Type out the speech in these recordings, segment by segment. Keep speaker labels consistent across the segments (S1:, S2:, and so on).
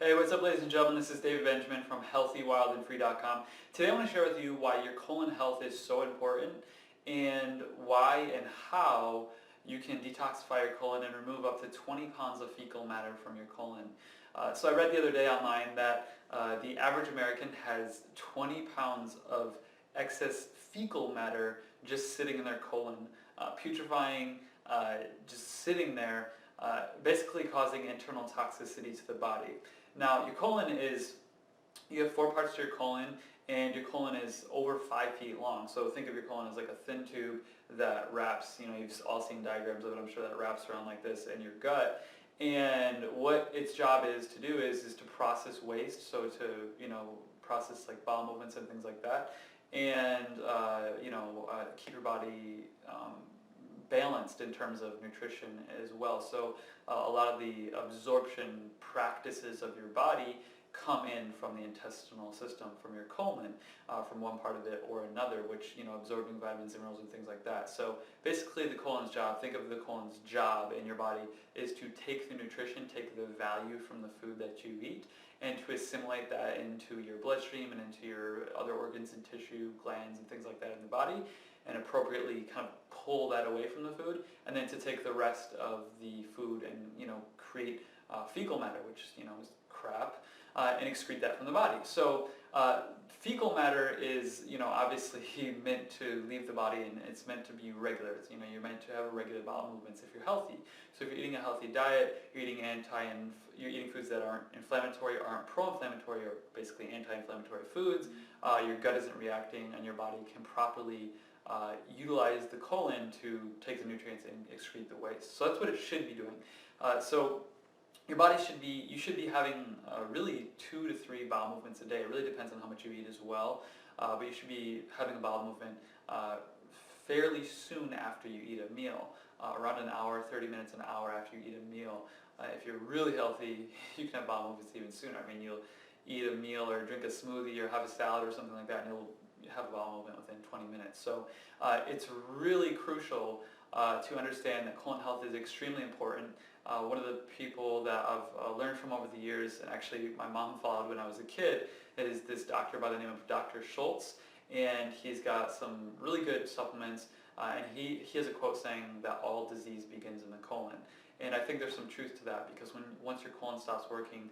S1: Hey, what's up, ladies and gentlemen? This is David Benjamin from HealthyWildandFree.com. Today I want to share with you why your colon health is so important and why and how you can detoxify your colon and remove up to 20 pounds of fecal matter from your colon. So I read the other day online that the average American has 20 pounds of excess fecal matter just sitting in their colon, putrefying, just sitting there, basically causing internal toxicity to the body. Now, your colon is, you have 4 parts to your colon, and your colon is over 5 feet long. So think of your colon as like a thin tube that wraps, you've all seen diagrams of it, I'm sure, that wraps around like this in your gut. And what its job is to do is to process waste, so to, process like bowel movements and things like that, and, keep your body balanced in terms of nutrition as well. So a lot of the absorption practices of your body come in from the intestinal system, from your colon, from one part of it or another, which, absorbing vitamins and minerals and things like that. So basically the colon's job, think of the colon's job in your body, is to take the nutrition, take the value from the food that you eat, and to assimilate that into your bloodstream and into your other organs and tissue, glands and things like that in the body, and appropriately kind of pull that away from the food, and then to take the rest of the food and create fecal matter, which is crap, and excrete that from the body. So fecal matter is obviously meant to leave the body, and it's meant to be regular. You're meant to have regular bowel movements if you're healthy. So if you're eating a healthy diet, you're eating foods that aren't inflammatory, aren't pro-inflammatory, or basically anti-inflammatory foods, your gut isn't reacting, and your body can properly utilize the colon to take the nutrients and excrete the waste. So that's what it should be doing. So your body you should be having really 2 to 3 bowel movements a day. It really depends on how much you eat as well, but you should be having a bowel movement fairly soon after you eat a meal, around an hour, 30 minutes, an hour after you eat a meal. If you're really healthy, you can have bowel movements even sooner. I mean, you'll eat a meal or drink a smoothie or have a salad or something like that, and you'll have a bowel movement within 20 minutes. So it's really crucial to understand that colon health is extremely important. One of the people that I've learned from over the years, and actually my mom followed when I was a kid, is this doctor by the name of Dr. Schultz, and he's got some really good supplements, and he has a quote saying that all disease begins in the colon. And I think there's some truth to that, because once your colon stops working,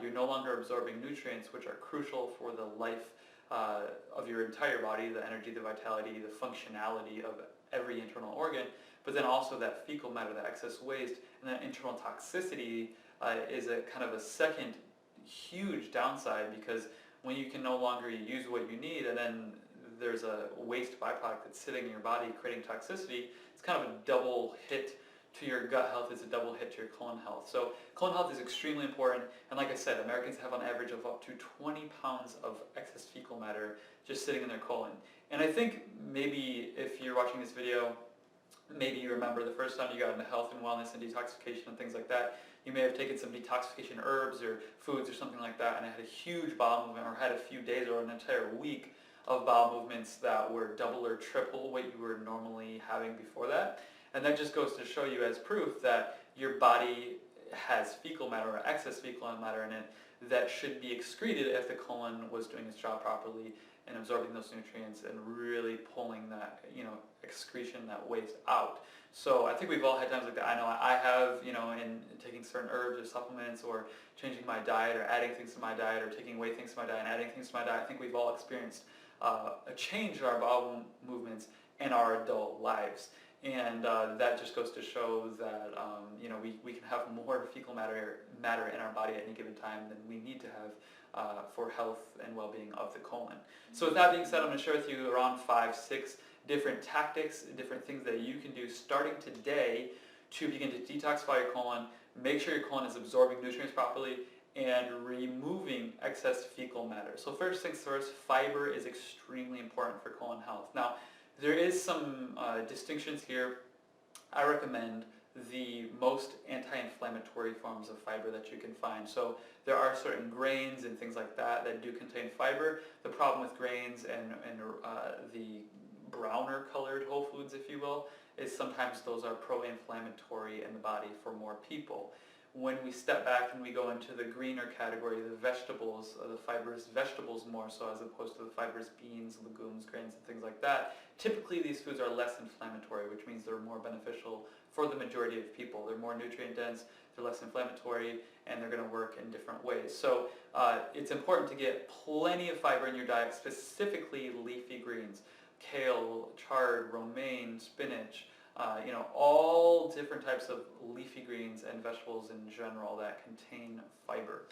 S1: you're no longer absorbing nutrients, which are crucial for the life of your entire body, the energy, the vitality, the functionality of every internal organ, but then also that fecal matter, that excess waste, and that internal toxicity is a kind of a second huge downside, because when you can no longer use what you need, and then there's a waste byproduct that's sitting in your body creating toxicity, it's kind of a double hit to your gut health, is a double hit to your colon health. So colon health is extremely important, and like I said, Americans have on average of up to 20 pounds of excess fecal matter just sitting in their colon. And I think maybe if you're watching this video, maybe you remember the first time you got into health and wellness and detoxification and things like that, you may have taken some detoxification herbs or foods or something like that, and it had a huge bowel movement, or had a few days or an entire week of bowel movements that were double or triple what you were normally having before that. And that just goes to show you as proof that your body has fecal matter or excess fecal matter in it that should be excreted if the colon was doing its job properly and absorbing those nutrients and really pulling that, excretion, that waste out. So I think we've all had times like that. I know I have, in taking certain herbs or supplements, or changing my diet, or adding things to my diet, or taking away things to my diet and adding things to my diet. I think we've all experienced a change in our bowel movements in our adult lives. And that just goes to show that we can have more fecal matter in our body at any given time than we need to have for health and well-being of the colon. So with that being said, I'm going to share with you around 5-6 different tactics, different things that you can do starting today to begin to detoxify your colon, make sure your colon is absorbing nutrients properly, and removing excess fecal matter. So first things first, fiber is extremely important for colon health. Now, there is some distinctions here. I recommend the most anti-inflammatory forms of fiber that you can find. So there are certain grains and things like that that do contain fiber. The problem with grains and the browner colored whole foods, if you will, is sometimes those are pro-inflammatory in the body for more people. When we step back and we go into the greener category, the vegetables, the fibrous vegetables more so as opposed to the fibrous beans, legumes, grains, and things like that, typically these foods are less inflammatory, which means they're more beneficial for the majority of people. They're more nutrient dense, they're less inflammatory, and they're going to work in different ways. So it's important to get plenty of fiber in your diet, specifically leafy greens, kale, chard, romaine, spinach, all different types of leafy greens and vegetables in general that contain fiber.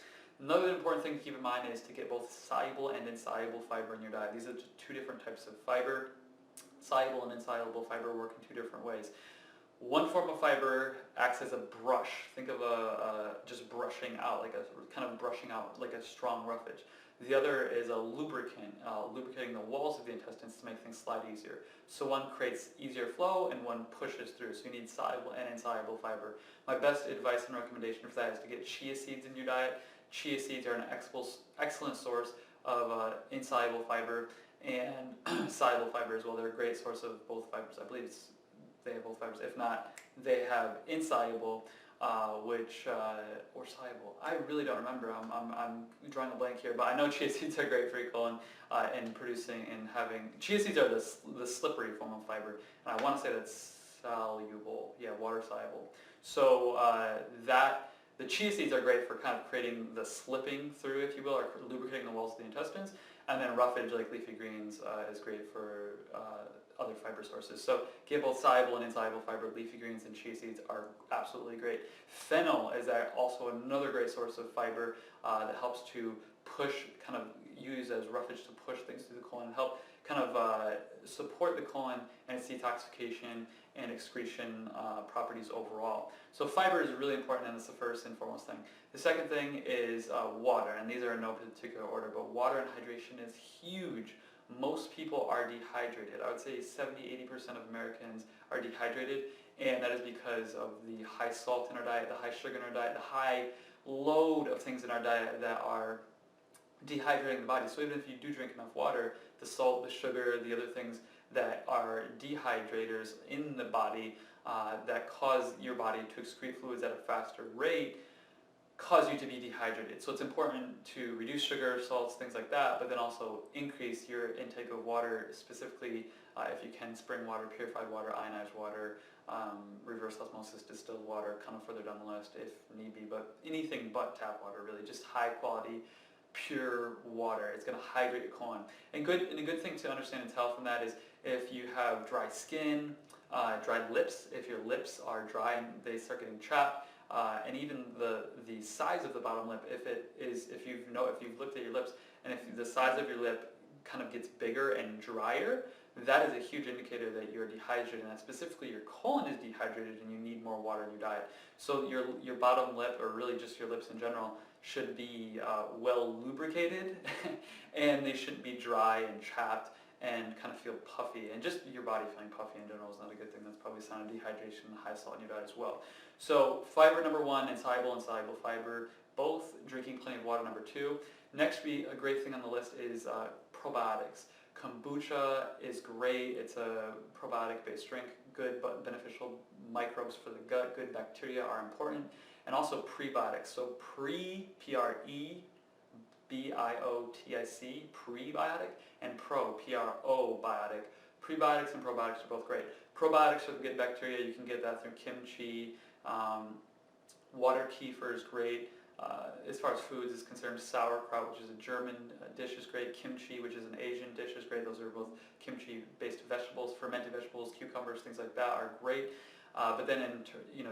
S1: Another important thing to keep in mind is to get both soluble and insoluble fiber in your diet. These are two different types of fiber. Soluble and insoluble fiber work in two different ways. One form of fiber acts as a brush. Think of just brushing out, brushing out like a strong roughage. The other is a lubricant, lubricating the walls of the intestines to make things slide easier. So one creates easier flow and one pushes through. So you need soluble and insoluble fiber. My best advice and recommendation for that is to get chia seeds in your diet. Chia seeds are an excellent source of insoluble fiber and soluble fiber as well. They're a great source of both fibers. I believe they have both fibers. If not, they have insoluble, or soluble. I really don't remember. I'm drawing a blank here, but I know chia seeds are great for your colon and producing and having. Chia seeds are the slippery form of fiber, and I want to say that's soluble. Yeah, water soluble. So the chia seeds are great for kind of creating the slipping through, if you will, or lubricating the walls of the intestines. And then roughage, like leafy greens, is great for other fiber sources. So get both soluble and insoluble fiber. Leafy greens and chia seeds are absolutely great. Fennel is also another great source of fiber that helps to use as roughage to push things through the colon and help support the colon and its detoxification and excretion properties overall. So fiber is really important, and it's the first and foremost thing. The second thing is water, and these are in no particular order, but water and hydration is huge. Most people are dehydrated. I would say 70-80% of Americans are dehydrated, and that is because of the high salt in our diet, the high sugar in our diet, the high load of things in our diet that are dehydrating the body. So even if you do drink enough water, the salt, the sugar, the other things that are dehydrators in the body that cause your body to excrete fluids at a faster rate cause you to be dehydrated. So it's important to reduce sugar, salts, things like that, but then also increase your intake of water, specifically if you can, spring water, purified water, ionized water, reverse osmosis, distilled water, kind of further down the list if need be, but anything but tap water, really, just high quality, pure water. It's going to hydrate your colon. And a good thing to understand and tell from that is if you have dry skin, dried lips, if your lips are dry and they start getting chapped, and even the size of the bottom lip, if you've looked at your lips and if the size of your lip kind of gets bigger and drier, that is a huge indicator that you're dehydrated, and that specifically your colon is dehydrated and you need more water in your diet. So your bottom lip, or really just your lips in general, should be well lubricated and they shouldn't be dry and chapped and kind of feel puffy, and just your body feeling puffy in general is not a good thing. That's probably a sign of dehydration and high salt in your diet as well. So fiber number one, insoluble and soluble fiber, both. Drinking plenty of water number two. Next, a great thing on the list is probiotics. Kombucha is great. It's a probiotic-based drink. Good but beneficial microbes for the gut. Good bacteria are important. And also prebiotics. So P-R-E-B-I-O-T-I-C, prebiotic, and P-R-O-biotic. Prebiotics and probiotics are both great. Probiotics are good bacteria. You can get that through kimchi. Water kefir is great. As far as foods is concerned, sauerkraut, which is a German dish, is great. Kimchi, which is an Asian dish, is great. Those are both kimchi-based vegetables. Fermented vegetables, cucumbers, things like that are great. But then in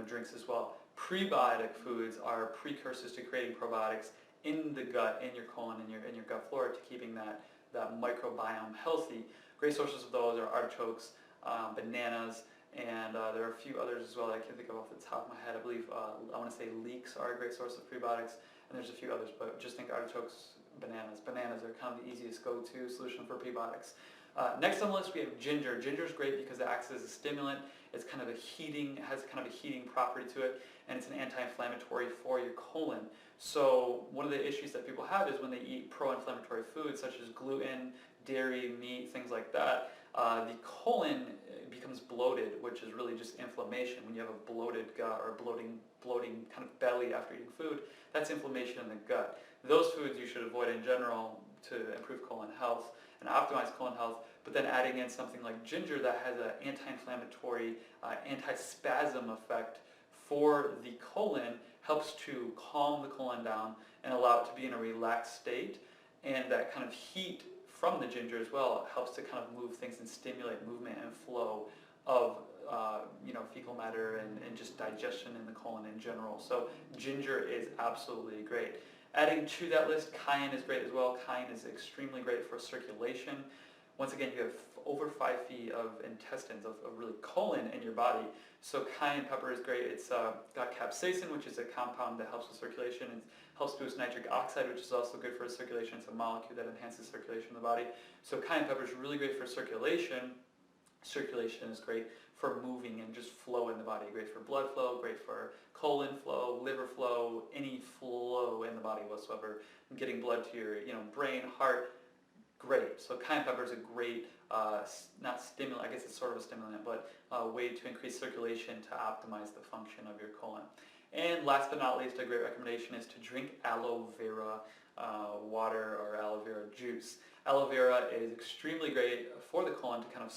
S1: drinks as well. Prebiotic foods are precursors to creating probiotics in the gut, in your colon, in your gut flora, to keeping that microbiome healthy. Great sources of those are artichokes, bananas, and there are a few others as well that I can't think of off the top of my head. I believe, I want to say leeks are a great source of prebiotics, and there's a few others, but just think artichokes, bananas. Bananas are kind of the easiest go-to solution for prebiotics. Next on the list we have ginger. Ginger is great because it acts as a stimulant. It's kind of it has kind of a heating property to it, and it's an anti-inflammatory for your colon. So one of the issues that people have is when they eat pro-inflammatory foods such as gluten, dairy, meat, things like that, the colon becomes bloated, which is really just inflammation. When you have a bloated gut or bloating kind of belly after eating food, that's inflammation in the gut. Those foods you should avoid in general to improve colon health and optimize colon health, but then adding in something like ginger that has an anti-inflammatory, anti-spasm effect for the colon helps to calm the colon down and allow it to be in a relaxed state. And that kind of heat from the ginger as well helps to kind of move things and stimulate movement and flow of fecal matter and just digestion in the colon in general. So ginger is absolutely great. Adding to that list, cayenne is great as well. Cayenne is extremely great for circulation. Once again, you have over 5 feet of intestines, of really colon in your body. So cayenne pepper is great. It's got capsaicin, which is a compound that helps with circulation. It helps boost nitric oxide, which is also good for circulation. It's a molecule that enhances circulation in the body. So cayenne pepper is really great for circulation. Circulation is great for moving and just flow in the body. Great for blood flow, great for colon flow, liver flow, any flow in the body whatsoever. Getting blood to your brain, heart, great. So cayenne pepper is a great, not stimulant, I guess it's sort of a stimulant, but a way to increase circulation to optimize the function of your colon. And last but not least, a great recommendation is to drink aloe vera water or aloe vera juice. Aloe vera is extremely great for the colon to kind of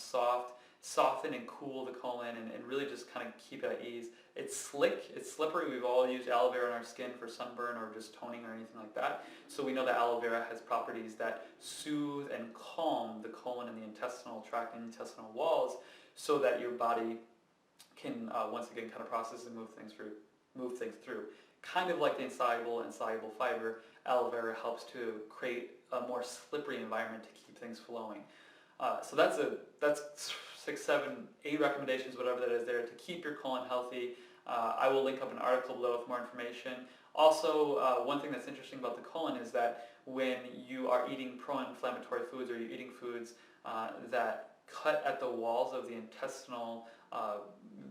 S1: soften and cool the colon and really just kind of keep it at ease. It's slick, it's slippery. We've all used aloe vera on our skin for sunburn or just toning or anything like that. So we know that aloe vera has properties that soothe and calm the colon and the intestinal tract and intestinal walls so that your body can once again kind of process and move things through. Kind of like the insoluble and soluble fiber, aloe vera helps to create a more slippery environment to keep things flowing. So that's 6, 7, 8 recommendations, whatever that is there, to keep your colon healthy. I will link up an article below with more information. Also, one thing that's interesting about the colon is that when you are eating pro-inflammatory foods or you're eating foods that cut at the walls of the intestinal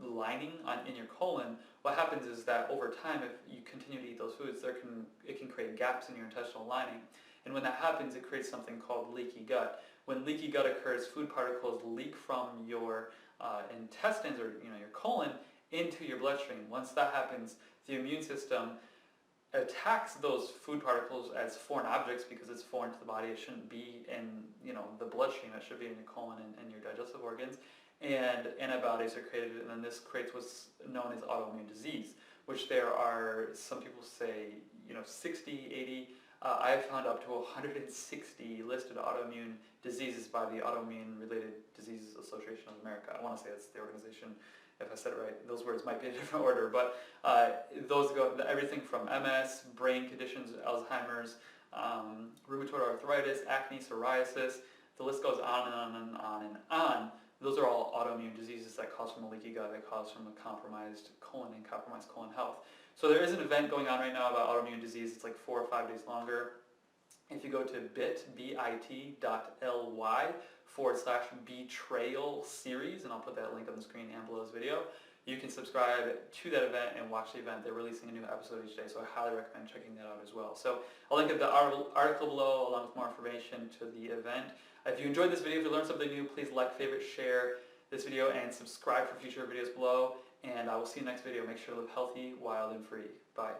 S1: lining in your colon, what happens is that over time, if you continue to eat those foods, it can create gaps in your intestinal lining. And when that happens, it creates something called leaky gut. When leaky gut occurs, food particles leak from your intestines or your colon into your bloodstream. Once that happens, the immune system attacks those food particles as foreign objects because it's foreign to the body. It shouldn't be in the bloodstream. It should be in your colon and your digestive organs. And antibodies are created, and then this creates what's known as autoimmune disease, which there are, some people say, 60, 80. I've found up to 160 listed autoimmune diseases by the Autoimmune Related Diseases Association of America. I want to say that's the organization. If I said it right, those words might be in a different order, but those go everything from MS, brain conditions, Alzheimer's, rheumatoid arthritis, acne, psoriasis. The list goes on and on and on and on. Those are all autoimmune diseases that cause from a leaky gut, that cause from a compromised colon and compromised colon health. So there is an event going on right now about autoimmune disease. It's like 4 or 5 days longer. If you go to bit.ly/betrayal series, and I'll put that link on the screen and below this video, you can subscribe to that event and watch the event. They're releasing a new episode each day, so I highly recommend checking that out as well. So I'll link up the article below along with more information to the event. If you enjoyed this video, if you learned something new, please like, favorite, share this video, and subscribe for future videos below. And I will see you next video. Make sure to live healthy, wild, and free. Bye.